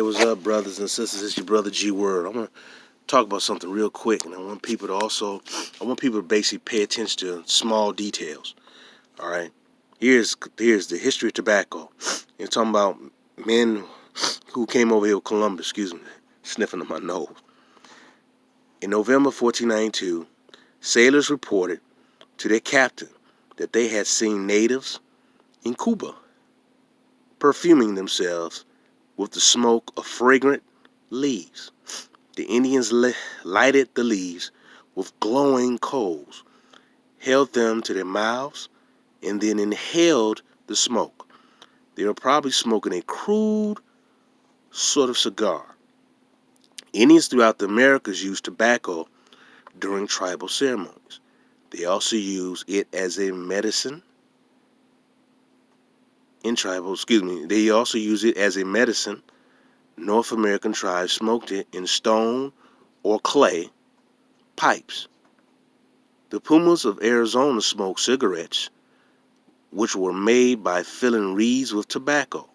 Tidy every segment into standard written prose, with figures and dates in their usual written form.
what's up, brothers and sisters? It's your brother G Word. I'm gonna talk about something real quick, and I want people to basically pay attention to small details. All right, here's the history of tobacco. You're talking about men who came over here with Columbus. Excuse me, sniffing on my nose. In November 1492, sailors reported to their captain that they had seen natives in Cuba perfuming themselves with the smoke of fragrant leaves. The Indians lighted the leaves with glowing coals, held them to their mouths, and then inhaled the smoke. They were probably smoking a crude sort of cigar. Indians throughout the Americas used tobacco during tribal ceremonies. They also use it as a medicine They also use it as a medicine. North American tribes smoked it in stone or clay pipes. The Pumas of Arizona smoked cigarettes, which were made by filling reeds with tobacco.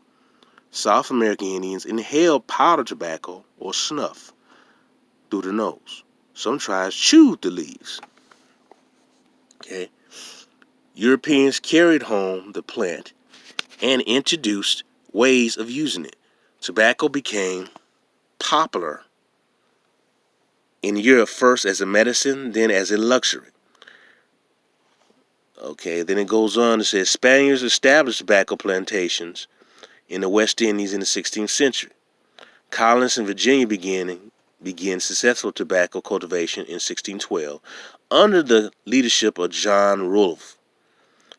South American Indians inhaled powdered tobacco or snuff through the nose. Some tribes chewed the leaves. Okay. Europeans carried home the plant and introduced ways of using it. Tobacco became popular in Europe first as a medicine, then as a luxury. Okay, then it goes on to say Spaniards established tobacco plantations in the West Indies in the 16th century. Colonists in Virginia began successful tobacco cultivation in 1612 under the leadership of John Rolfe.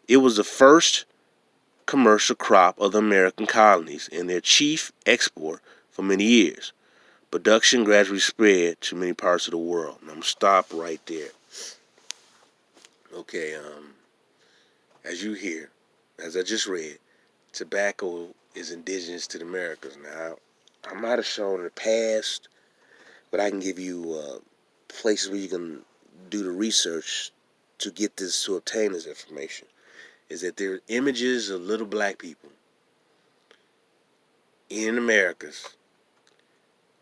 It was the first commercial crop of the American colonies and their chief export for many years. Production gradually spread to many parts of the world. And I'm going to stop right there. Okay, as you hear, as I just read, tobacco is indigenous to the Americas. Now, I might have shown in the past, but I can give you places where you can do the research to get this, to obtain this information. Is that there are images of little black people in Americas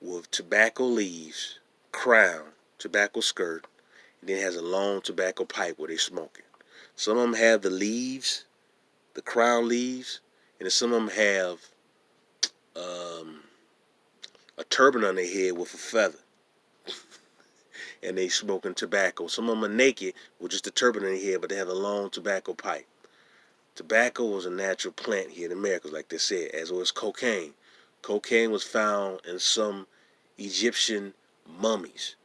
with tobacco leaves, crown, tobacco skirt, and then it has a long tobacco pipe where they smoke it. Some of them have the leaves, the crown leaves, and then some of them have a turban on their head with a feather, and they smoking tobacco. Some of them are naked with just a turban on their head, but they have a long tobacco pipe. Tobacco was a natural plant here in America, like they said, as well as cocaine. Cocaine was found in some Egyptian mummies.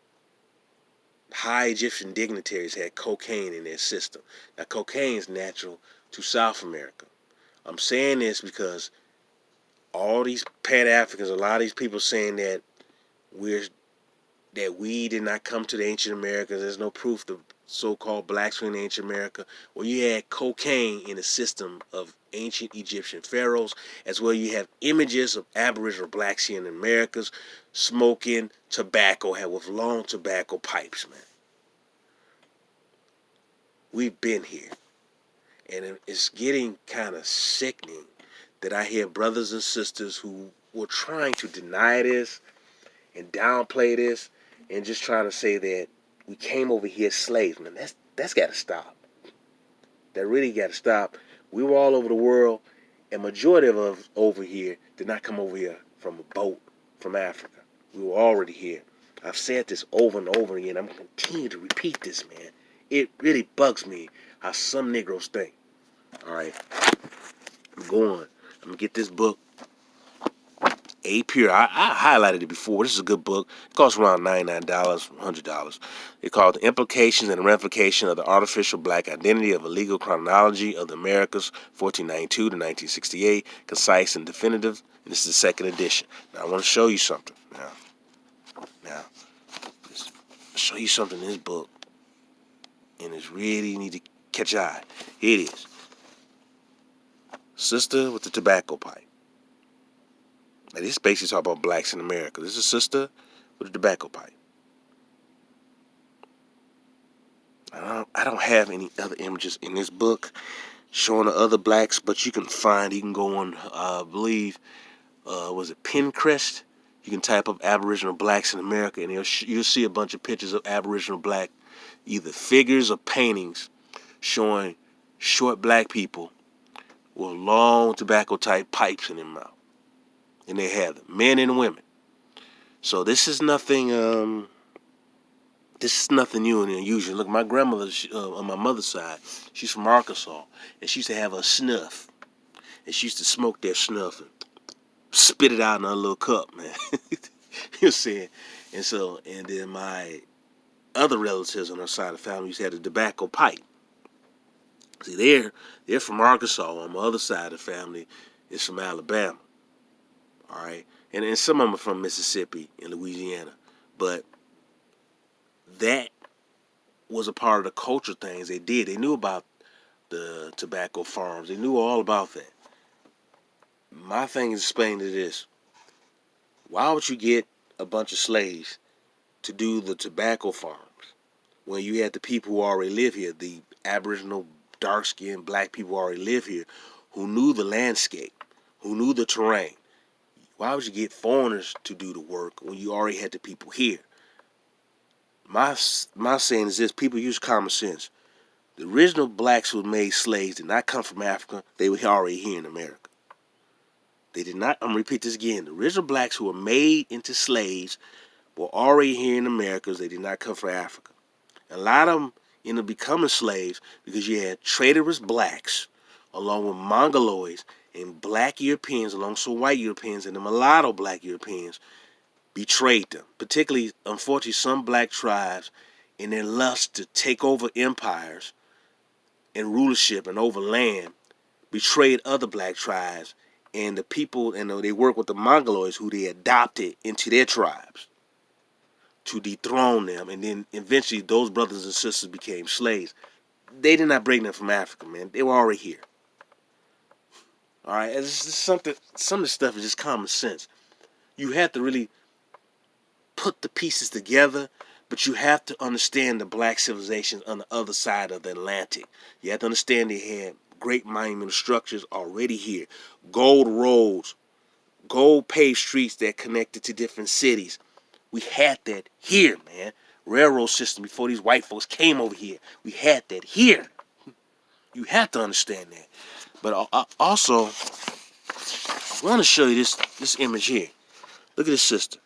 High Egyptian dignitaries had cocaine in their system. Now, cocaine is natural to South America. I'm saying this because all these Pan-Africans, a lot of these people saying that we did not come to the ancient Americas. There's no proof the so-called blacks were in ancient America. Well, you had cocaine in the system of ancient Egyptian pharaohs, as well you have images of Aboriginal blacks here in the Americas smoking tobacco, with long tobacco pipes, man. We've been here. And it's getting kind of sickening that I hear brothers and sisters who were trying to deny this and downplay this and just trying to say that we came over here as slaves. Man, that's got to stop. That really got to stop. We were all over the world, and majority of us over here did not come over here from a boat from Africa. We were already here. I've said this over and over again. I'm going to continue to repeat this, man. It really bugs me how some Negroes think. All right, I'm going. I'm going to get this book. A Pure. I highlighted it before. This is a good book. It costs around $99, $100. It's called The Implications and Ramification of the Artificial Black Identity of a Legal Chronology of the Americas, 1492 to 1968, concise and definitive. And this is the second edition. Now, I want to show you something. Now, show you something in this book, and it's really, you need to catch your eye. Here it is. Sister with the tobacco pipe. Now, this basically talk about blacks in America. This is a sister with a tobacco pipe. I don't have any other images in this book showing the other blacks, but you can go on, I believe, was it Pinterest? You can type up Aboriginal blacks in America, and you'll see a bunch of pictures of Aboriginal black, either figures or paintings showing short black people with long tobacco-type pipes in their mouth. And they have them, men and women. So this is nothing new and unusual. Look, my grandmother, on my mother's side, she's from Arkansas, and she used to have a snuff. And she used to smoke that snuff and spit it out in a little cup, man. You know what I'm saying? And then my other relatives on her side of the family used to have a tobacco pipe. See, they're from Arkansas. On my other side of the family is from Alabama. All right? And some of them are from Mississippi and Louisiana. But that was a part of the culture things they did. They knew about the tobacco farms. They knew all about that. My thing is explaining to this. Why would you get a bunch of slaves to do the tobacco farms when you had the people who already live here, the Aboriginal, dark-skinned, black people who already live here, who knew the landscape, who knew the terrain? Why would you get foreigners to do the work when you already had the people here? My saying is this: people use common sense. The original blacks who made slaves did not come from Africa. They were already here in America. They did not, I'm going to repeat this again. The original blacks who were made into slaves were already here in America. They did not come from Africa. A lot of them ended up becoming slaves because you had traitorous blacks along with Mongoloids and black Europeans alongside white Europeans, and the mulatto black Europeans betrayed them. Particularly, unfortunately, some black tribes in their lust to take over empires and rulership and over land betrayed other black tribes, and the people, and they worked with the Mongoloids who they adopted into their tribes to dethrone them, and then eventually those brothers and sisters became slaves. They did not bring them from Africa, man. They were already here. All right, it's just something. Some of this stuff is just common sense. You have to really put the pieces together, but you have to understand the black civilizations on the other side of the Atlantic. You have to understand they had great monumental structures already here, gold roads, gold paved streets that connected to different cities. We had that here, man. Railroad system before these white folks came over here. We had that here. You have to understand that. But also, I want to show you this image here. Look at this sister.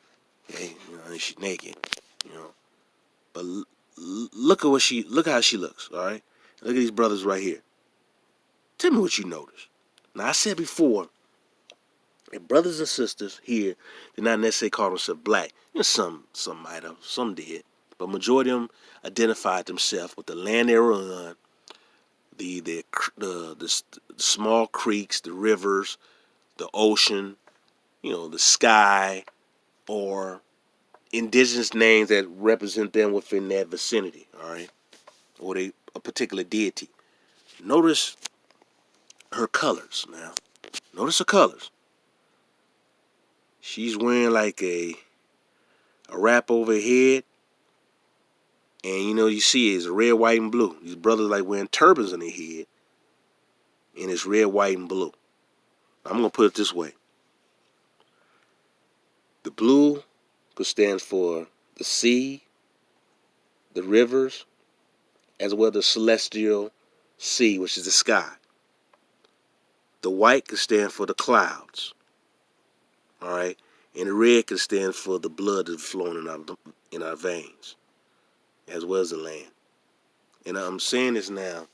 Okay, she's naked, you know. But look how she looks. All right. Look at these brothers right here. Tell me what you notice. Now I said before, that brothers and sisters here did not necessarily call themselves black. Some might have, some did, but majority of them identified themselves with the land they were on, the small creeks, the rivers, the ocean, the sky, or indigenous names that represent them within that vicinity. All right, or a particular deity. Notice her colors now. Notice her colors. She's wearing like a wrap over her head, and you see it's red, white, and blue. These brothers like wearing turbans on their head, and it's red, white, and blue. I'm gonna put it this way: the blue could stand for the sea, the rivers, as well as the celestial sea, which is the sky. The white could stand for the clouds, all right, and the red could stand for the blood that's flowing in our veins, as well as the land. And I'm saying this now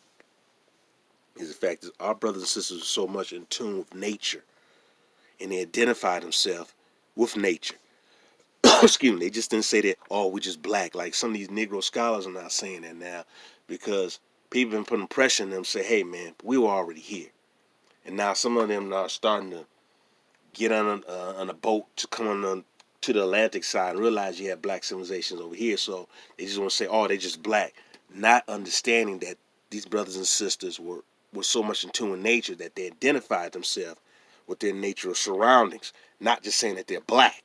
is the fact that our brothers and sisters are so much in tune with nature, and they identify themselves with nature. Excuse me, they just didn't say that, oh, we're just black. Like some of these Negro scholars are not saying that now, because people have been putting pressure on them, say, hey man, we were already here. And now some of them are starting to get on a boat to come on to the Atlantic side and realize you have black civilizations over here. So they just want to say, oh, they just black, not understanding that these brothers and sisters were so much in tune with nature that they identified themselves with their natural surroundings, not just saying that they're black.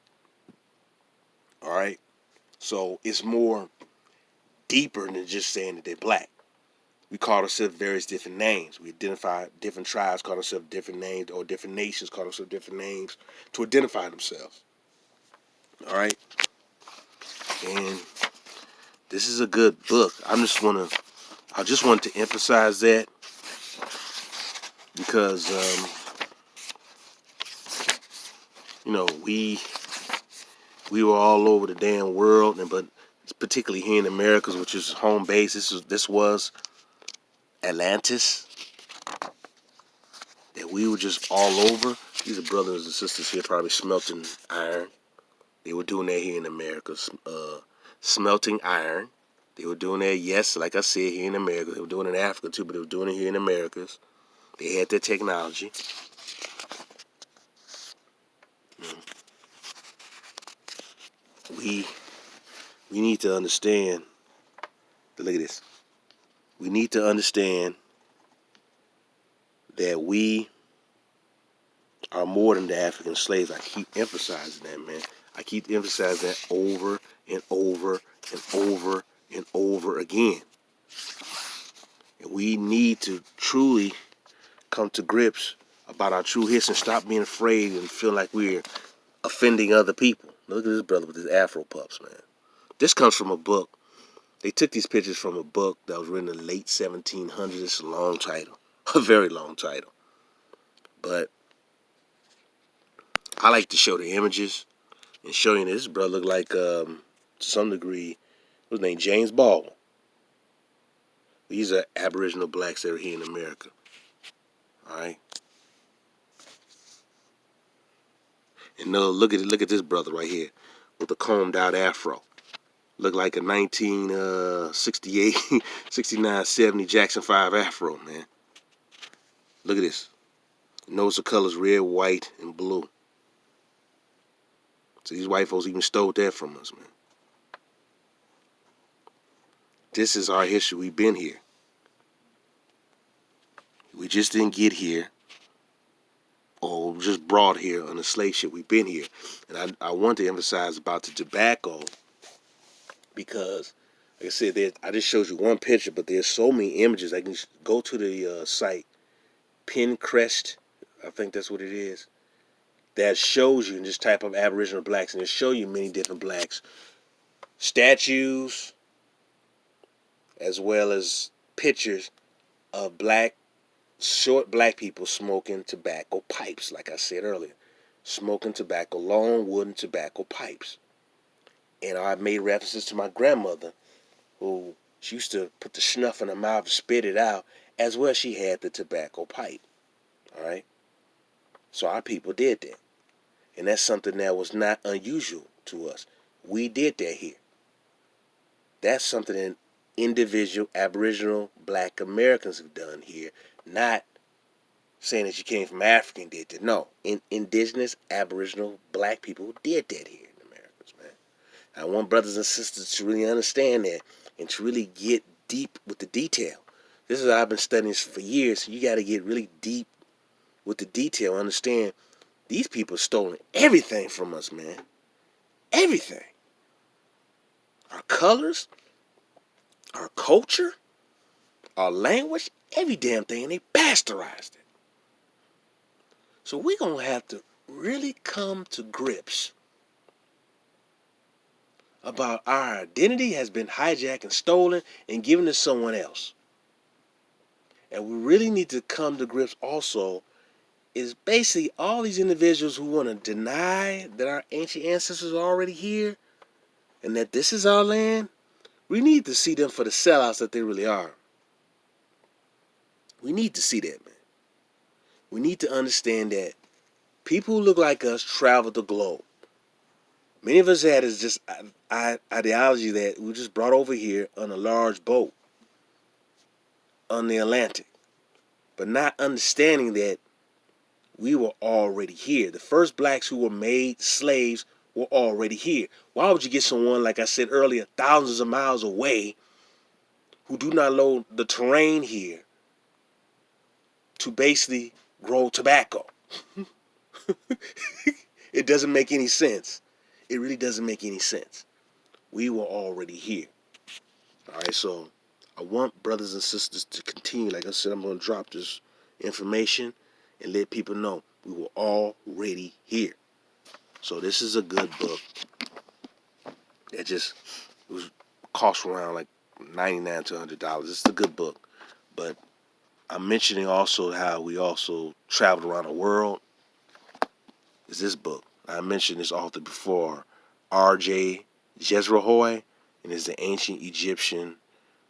All right? So it's more deeper than just saying that they're black. We call ourselves various different names. We identify different tribes, call themselves different names, or different nations call themselves different names to identify themselves. All right, and this is a good book. I just want to emphasize that because we were all over the damn world, but particularly here in Americas, which is home base. This was Atlantis, that we were just all over. These are brothers and sisters here probably smelting iron. They were doing that here in America, smelting iron. They were doing that, yes, like I said, here in America. They were doing it in Africa too, but they were doing it here in Americas. They had their technology. We need to understand. Look at this. We need to understand that we are more than the African slaves. I keep emphasizing that, man. I keep emphasizing that over and over and over and over again. And we need to truly come to grips about our true history and stop being afraid and feel like we're offending other people. Look at this brother with his Afro pups, man. This comes from a book. They took these pictures from a book that was written in the late 1700s. It's a long title, a very long title. But I like to show the images and show you this brother looked like, to some degree, what's his name, James Baldwin. These are Aboriginal blacks that are here in America. All right. And no, look at this brother right here with the combed out afro. Look like a 1968, 69, 70 Jackson 5 afro, man. Look at this. Notice the colors red, white, and blue. So these white folks even stole that from us, man. This is our history. We've been here. We just didn't get here or just brought here on a slave ship. We've been here. And I want to emphasize about the tobacco because, like I said, I just showed you one picture, but there's so many images. I can just go to the site, Pinterest, I think that's what it is, that shows you, and just type up Aboriginal blacks, and it'll show you many different blacks. Statues, as well as pictures of short black people smoking tobacco pipes, like I said earlier. Smoking tobacco, long wooden tobacco pipes. And I made references to my grandmother, who she used to put the snuff in her mouth and spit it out, as well she had the tobacco pipe. All right? So our people did that. And that's something that was not unusual to us. We did that here. That's something that individual Aboriginal black Americans have done here. Not saying that you came from Africa and did that. No. Indigenous Aboriginal black people did that here in America, man. I want brothers and sisters to really understand that and to really get deep with the detail. This is what I've been studying for years. So you got to get really deep with the detail. Understand these people stolen everything from us, man. Everything. Our colors, our culture, our language, every damn thing, and they bastardized it. So we're going to have to really come to grips about our identity has been hijacked and stolen and given to someone else. And we really need to come to grips also is basically all these individuals who want to deny that our ancient ancestors are already here and that this is our land. We need to see them for the sellouts that they really are. We need to see that, man. We need to understand that people who look like us traveled the globe. Many of us had is just ideology that we just brought over here on a large boat on the Atlantic, but not understanding that we were already here. The first blacks who were made slaves were already here. Why would you get someone, like I said earlier, thousands of miles away who do not know the terrain here to basically grow tobacco? It doesn't make any sense. It really doesn't make any sense. We were already here. All right, so I want brothers and sisters to continue. Like I said, I'm going to drop this information and let people know we were already here. So this is a good book. that just was cost around like $99 to $100. It's a good book, but I'm mentioning also how we also traveled around the world. Is this book? I mentioned this author before, R.J. Jezrehoy, and it's the Ancient Egyptian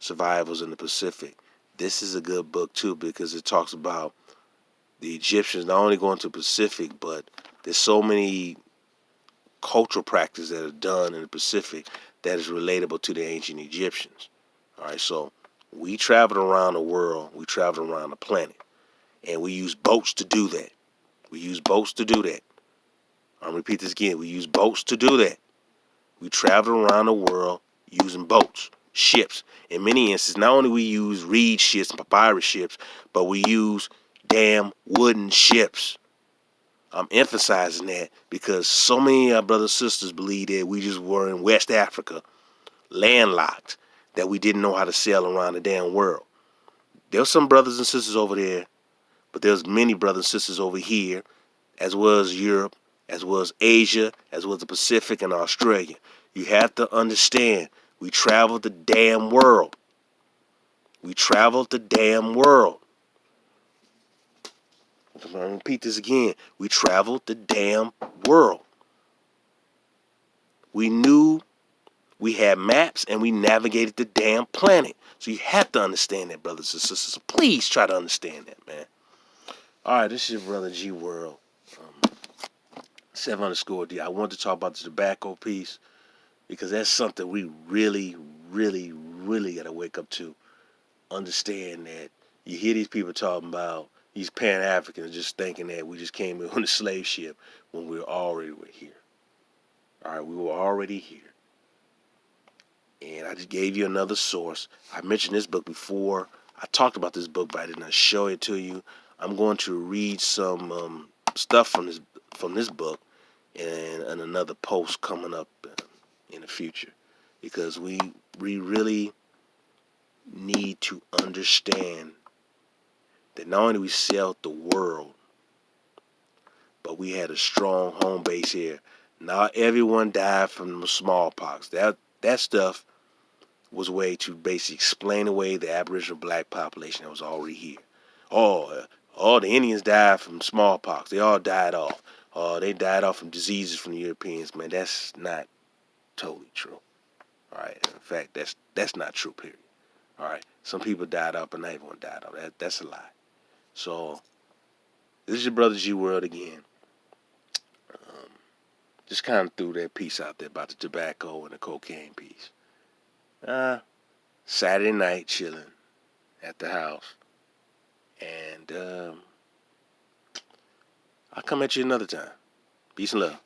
Survivals in the Pacific. This is a good book too because it talks about the Egyptians not only going to the Pacific, but there's so many cultural practices that are done in the Pacific that is relatable to the ancient Egyptians. All right, so we traveled around the world, we traveled around the planet, and we use boats to do that. We use boats to do that. I'll repeat this again. We use boats to do that. We traveled around the world using boats, ships. In many instances, not only we use reed ships and papyrus ships, but we use damn wooden ships. I'm emphasizing that because so many of our brothers and sisters believe that we just were in West Africa, landlocked, that we didn't know how to sail around the damn world. There's some brothers and sisters over there, but there's many brothers and sisters over here, as well as Europe, as well as Asia, as well as the Pacific and Australia. You have to understand, we traveled the damn world. We traveled the damn world. I'm going to repeat this again. We traveled the damn world. We knew, we had maps, and we navigated the damn planet. So you have to understand that, brothers and sisters. So please try to understand that, man. All right, this is your brother G World. 7_D. I want to talk about the tobacco piece because that's something we really, really, really got to wake up to. Understand that you hear these people talking about these Pan-Africans just thinking that we just came in on a slave ship when we already were here. All right, we were already here. And I just gave you another source. I mentioned this book before. I talked about this book, but I did not show it to you. I'm going to read some stuff from this book in another post coming up in the future, because we really need to understand that not only we sailed the world, but we had a strong home base here. Not everyone died from smallpox. That stuff was a way to basically explain away the Aboriginal black population that was already here. All the Indians died from smallpox. They all died off. They died off from diseases from the Europeans. Man, that's not totally true. All right. In fact, that's not true. Period. All right. Some people died off, but not everyone died off. That's a lie. So this is your brother G World again. Just kind of threw that piece out there about the tobacco and the cocaine piece. Saturday night chilling at the house. And I'll come at you another time. Peace and love.